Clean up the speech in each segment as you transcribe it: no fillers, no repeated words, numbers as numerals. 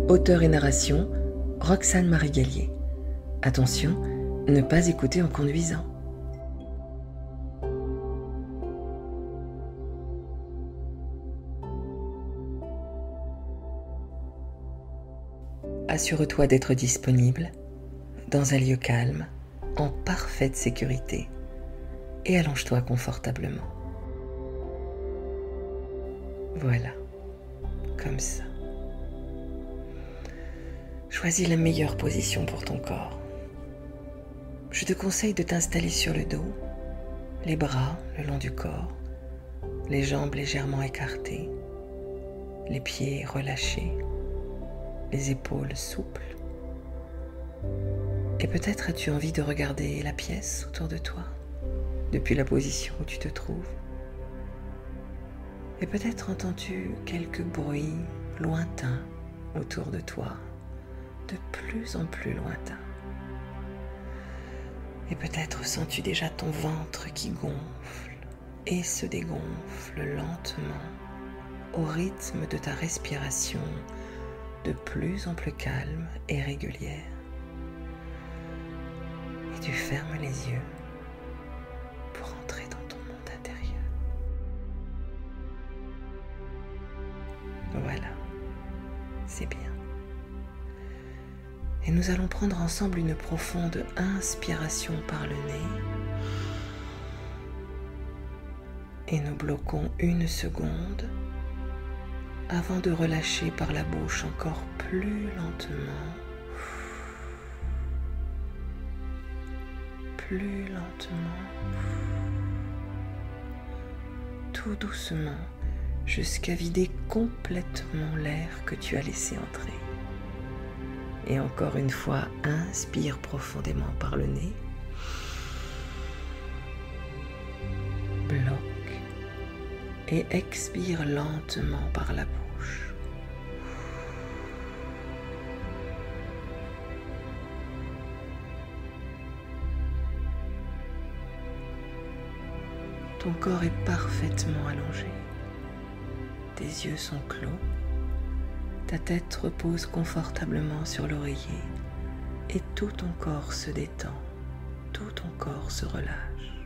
Auteur et narration, Roxane Marie-Gallier. Attention, ne pas écouter en conduisant. Assure-toi d'être disponible dans un lieu calme, en parfaite sécurité, et allonge-toi confortablement. Voilà, comme ça. Choisis la meilleure position pour ton corps. Je te conseille de t'installer sur le dos, les bras le long du corps, les jambes légèrement écartées, les pieds relâchés, les épaules souples. Et peut-être as-tu envie de regarder la pièce autour de toi, depuis la position où tu te trouves. Et peut-être entends-tu quelques bruits lointains autour de toi, de plus en plus lointains. Et peut-être sens-tu déjà ton ventre qui gonfle et se dégonfle lentement au rythme de ta respiration de plus en plus calme et régulière. Et tu fermes les yeux pour entrer dans ton monde intérieur. Voilà, c'est bien. Et nous allons prendre ensemble une profonde inspiration par le nez. Et nous bloquons 1 seconde avant de relâcher par la bouche encore plus lentement. Plus lentement. Tout doucement jusqu'à vider complètement l'air que tu as laissé entrer. Et encore une fois, inspire profondément par le nez. Bloque. Et expire lentement par la bouche. Ton corps est parfaitement allongé. Tes yeux sont clos. Ta tête repose confortablement sur l'oreiller et tout ton corps se détend, tout ton corps se relâche,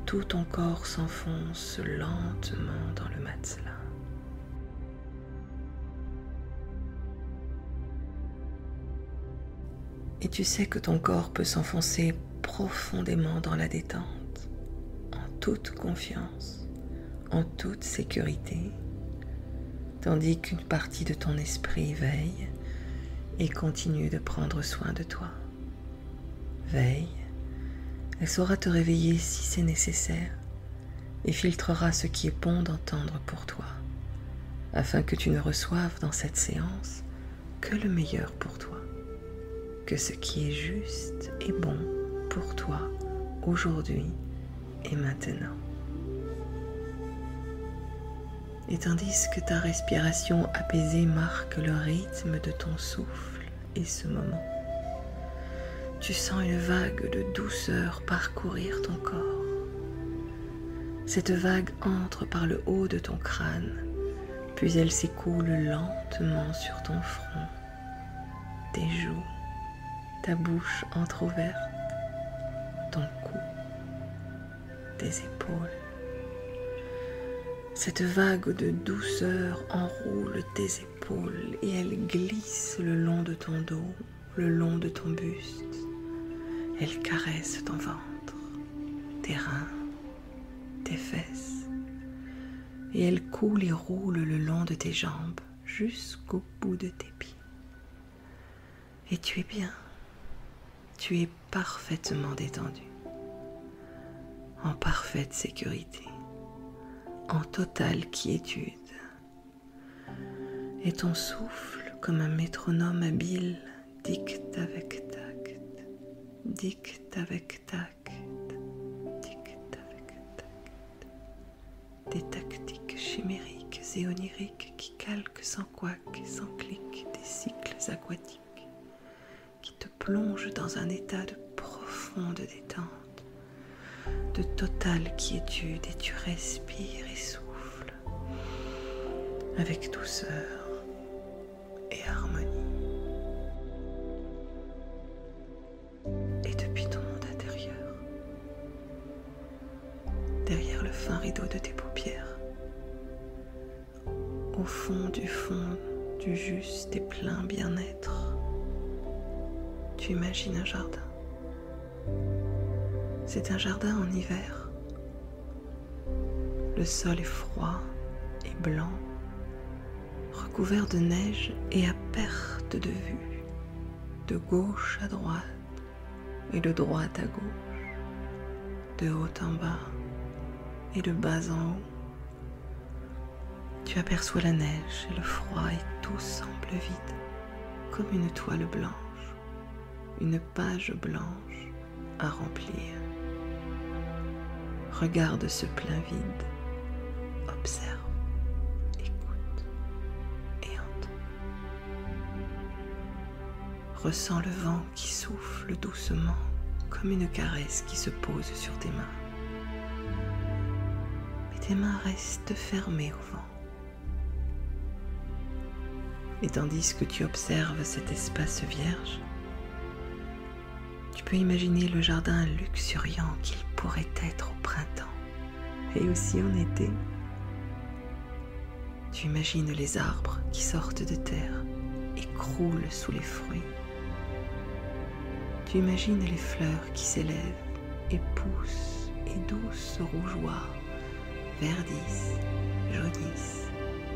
tout ton corps s'enfonce lentement dans le matelas. Et tu sais que ton corps peut s'enfoncer profondément dans la détente, en toute confiance, en toute sécurité, tandis qu'une partie de ton esprit veille et continue de prendre soin de toi. Veille, elle saura te réveiller si c'est nécessaire et filtrera ce qui est bon d'entendre pour toi, afin que tu ne reçoives dans cette séance que le meilleur pour toi, que ce qui est juste et bon pour toi aujourd'hui et maintenant. Et tandis que ta respiration apaisée marque le rythme de ton souffle et ce moment, tu sens une vague de douceur parcourir ton corps. Cette vague entre par le haut de ton crâne, puis elle s'écoule lentement sur ton front, tes joues, ta bouche entr'ouverte, ton cou, tes épaules. Cette vague de douceur enroule tes épaules et elle glisse le long de ton dos, le long de ton buste. Elle caresse ton ventre, tes reins, tes fesses. Et elle coule et roule le long de tes jambes jusqu'au bout de tes pieds. Et tu es bien, tu es parfaitement détendu, en parfaite sécurité, en totale quiétude. Et ton souffle, comme un métronome habile, dicte avec tact, dicte avec tact, dicte avec tact. Des tactiques chimériques et oniriques qui calquent sans couac et sans clic des cycles aquatiques, qui te plongent dans un état de profonde détente, de totale quiétude, et tu respires et souffles avec douceur et et harmonie. Et depuis ton monde intérieur, derrière le fin rideau de tes paupières, au fond du juste et plein bien-être, tu imagines un jardin. C'est un jardin en hiver. Le sol est froid et blanc, recouvert de neige et à perte de vue, de gauche à droite et de droite à gauche, de haut en bas et de bas en haut. Tu aperçois la neige et le froid et tout semble vide, comme une toile blanche, une page blanche à remplir. Regarde ce plein vide, observe, écoute et entends. Ressens le vent qui souffle doucement comme une caresse qui se pose sur tes mains. Mais tes mains restent fermées au vent. Et tandis que tu observes cet espace vierge, tu peux imaginer le jardin luxuriant qu'il pourrait être au printemps et aussi en été. Tu imagines les arbres qui sortent de terre et croulent sous les fruits. Tu imagines les fleurs qui s'élèvent et poussent et douces rougeoirs verdissent, jaunissent,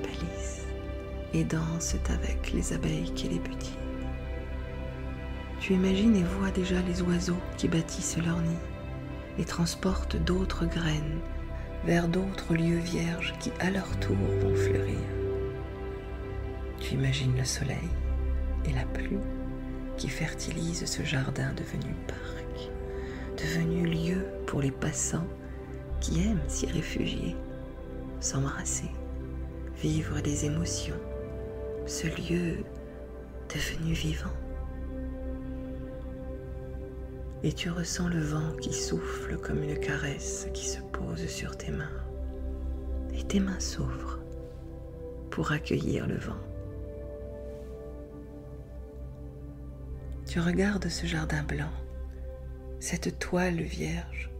pâlissent et dansent avec les abeilles qui les butinent. Tu imagines et vois déjà les oiseaux qui bâtissent leur nid et transportent d'autres graines vers d'autres lieux vierges qui à leur tour vont fleurir. Tu imagines le soleil et la pluie qui fertilisent ce jardin devenu parc, devenu lieu pour les passants qui aiment s'y réfugier, s'embrasser, vivre des émotions, ce lieu devenu vivant. Et tu ressens le vent qui souffle comme une caresse qui se pose sur tes mains. Et tes mains s'ouvrent pour accueillir le vent. Tu regardes ce jardin blanc, cette toile vierge,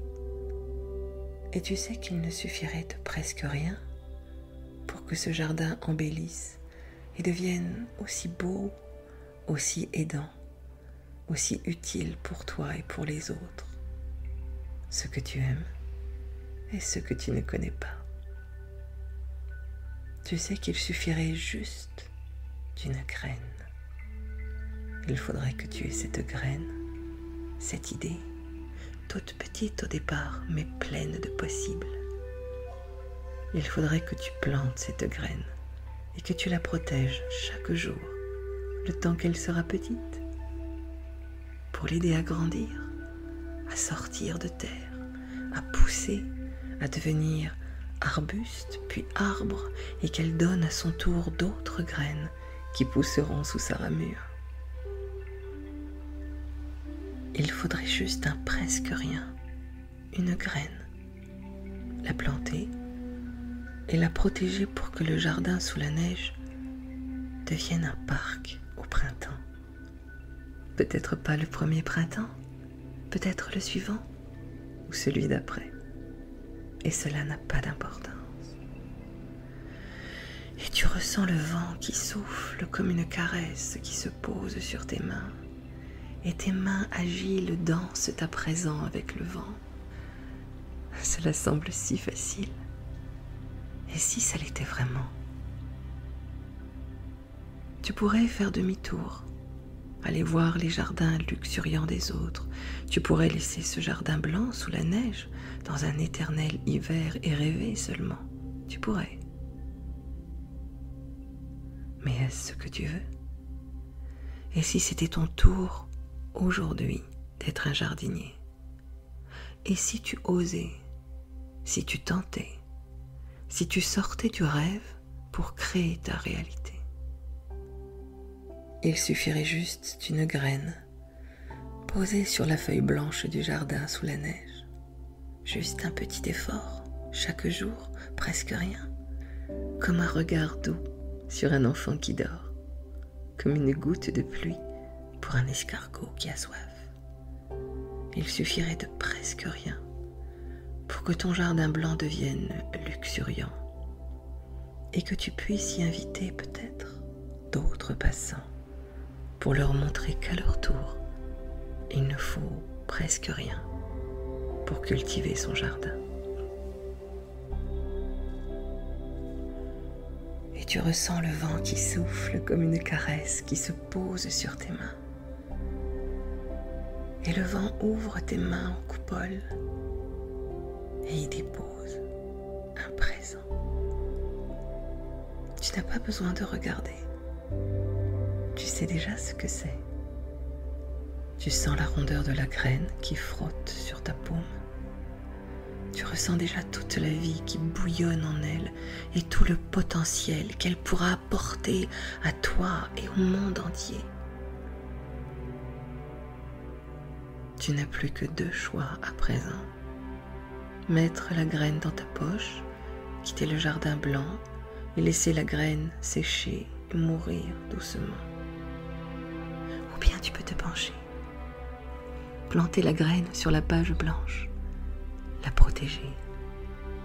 et tu sais qu'il ne suffirait de presque rien pour que ce jardin embellisse et devienne aussi beau, aussi aidant, aussi utile pour toi et pour les autres, ce que tu aimes et ce que tu ne connais pas. Tu sais qu'il suffirait juste d'une graine. Il faudrait que tu aies cette graine, cette idée, toute petite au départ, mais pleine de possibles. Il faudrait que tu plantes cette graine et que tu la protèges chaque jour, le temps qu'elle sera petite, pour l'aider à grandir, à sortir de terre, à pousser, à devenir arbuste, puis arbre, et qu'elle donne à son tour d'autres graines qui pousseront sous sa ramure. Il faudrait juste un presque rien, une graine, la planter et la protéger pour que le jardin sous la neige devienne un parc au printemps. Peut-être pas le premier printemps, peut-être le suivant ou celui d'après. Et cela n'a pas d'importance. Et tu ressens le vent qui souffle comme une caresse qui se pose sur tes mains. Et tes mains agiles dansent à présent avec le vent. Cela semble si facile. Et si ça l'était vraiment? Tu pourrais faire demi-tour, aller voir les jardins luxuriants des autres. Tu pourrais laisser ce jardin blanc sous la neige, dans un éternel hiver, et rêver seulement. Tu pourrais. Mais est-ce ce que tu veux? Et si c'était ton tour, aujourd'hui, d'être un jardinier? Et si tu osais, si tu tentais, si tu sortais du rêve pour créer ta réalité? Il suffirait juste d'une graine posée sur la feuille blanche du jardin sous la neige. Juste un petit effort, chaque jour, presque rien, comme un regard doux sur un enfant qui dort. comme une goutte de pluie pour un escargot qui a soif. Il suffirait de presque rien pour que ton jardin blanc devienne luxuriant et que tu puisses y inviter peut-être d'autres passants pour leur montrer qu'à leur tour, il ne faut presque rien pour cultiver son jardin. Et tu ressens le vent qui souffle comme une caresse qui se pose sur tes mains. Et le vent ouvre tes mains en coupole et y dépose un présent. Tu n'as pas besoin de regarder. Tu sais déjà ce que c'est. Tu sens la rondeur de la graine qui frotte sur ta paume. Tu ressens déjà toute la vie qui bouillonne en elle et tout le potentiel qu'elle pourra apporter à toi et au monde entier. Tu n'as plus que 2 choix à présent. Mettre la graine dans ta poche, quitter le jardin blanc et laisser la graine sécher et mourir doucement. Ou bien tu peux te pencher, planter la graine sur la page blanche, la protéger,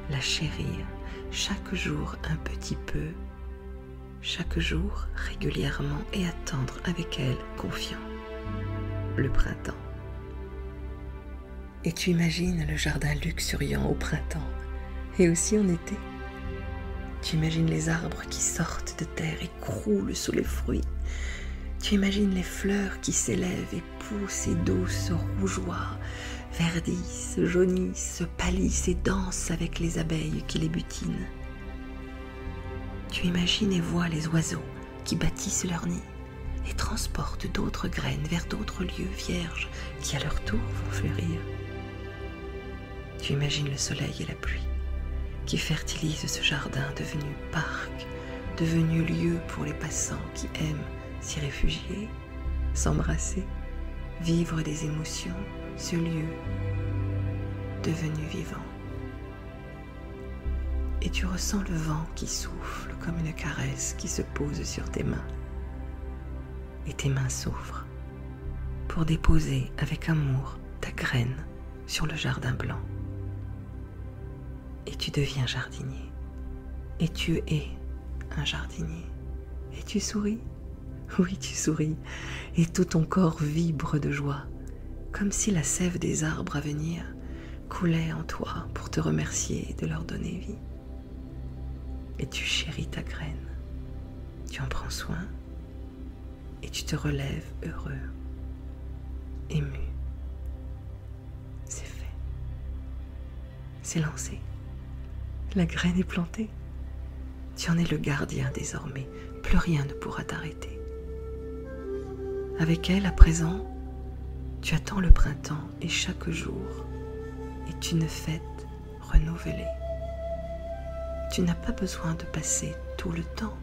la chérir chaque jour un petit peu, chaque jour régulièrement et attendre avec elle, confiant, le printemps. Et tu imagines le jardin luxuriant au printemps et aussi en été. Tu imagines les arbres qui sortent de terre et croulent sous les fruits. Tu imagines les fleurs qui s'élèvent et poussent et douces rougeoient, verdissent, jaunissent, pâlissent et dansent avec les abeilles qui les butinent. Tu imagines et vois les oiseaux qui bâtissent leur nid et transportent d'autres graines vers d'autres lieux vierges qui à leur tour vont fleurir. Tu imagines le soleil et la pluie qui fertilisent ce jardin devenu parc, devenu lieu pour les passants qui aiment s'y réfugier, s'embrasser, vivre des émotions, ce lieu devenu vivant. Et tu ressens le vent qui souffle comme une caresse qui se pose sur tes mains. Et tes mains s'ouvrent pour déposer avec amour ta graine sur le jardin blanc. Et tu deviens jardinier. Et tu es un jardinier. Et tu souris. Oui, tu souris. Et tout ton corps vibre de joie, comme si la sève des arbres à venir coulait en toi pour te remercier de leur donner vie. Et tu chéris ta graine. Tu en prends soin. Et tu te relèves heureux, ému. C'est fait. C'est lancé. La graine est plantée. Tu en es le gardien désormais. Plus rien ne pourra t'arrêter. Avec elle, à présent, tu attends le printemps et chaque jour est une fête renouvelée. Tu n'as pas besoin de passer tout le temps.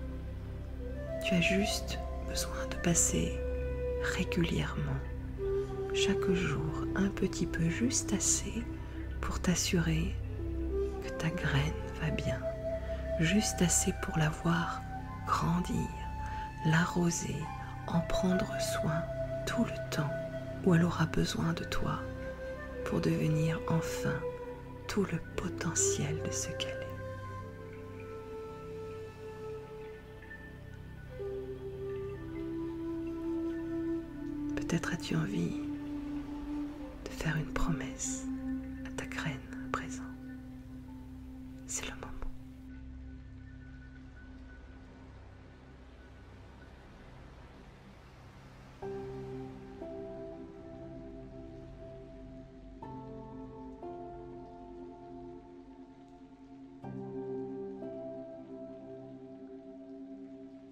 Tu as juste besoin de passer régulièrement, chaque jour, un petit peu, juste assez pour t'assurer que ta graine va bien, juste assez pour la voir grandir, l'arroser, en prendre soin tout le temps où elle aura besoin de toi pour devenir enfin tout le potentiel de ce qu'elle est. Peut-être as-tu envie de faire une promesse à ta graine à présent. C'est le moment.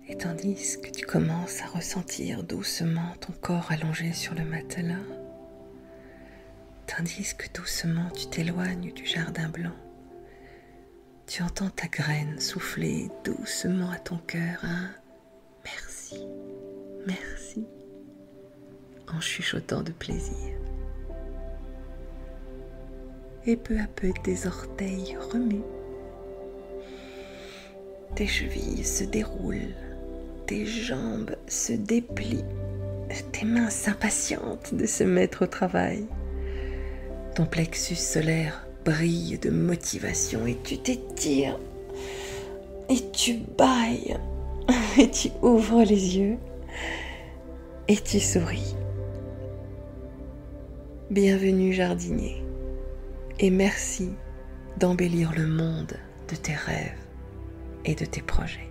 Et tandis que tu commences à ressentir doucement ton corps allongé sur le matelas, tandis que doucement tu t'éloignes du jardin blanc, tu entends ta graine souffler doucement à ton cœur un « merci, merci » en chuchotant de plaisir. Et peu à peu tes orteils remuent, tes chevilles se déroulent, tes jambes se déplient, tes mains s'impatientent de se mettre au travail. Ton plexus solaire brille de motivation et tu t'étires et tu bâilles et tu ouvres les yeux et tu souris. Bienvenue jardinier et merci d'embellir le monde de tes rêves et de tes projets.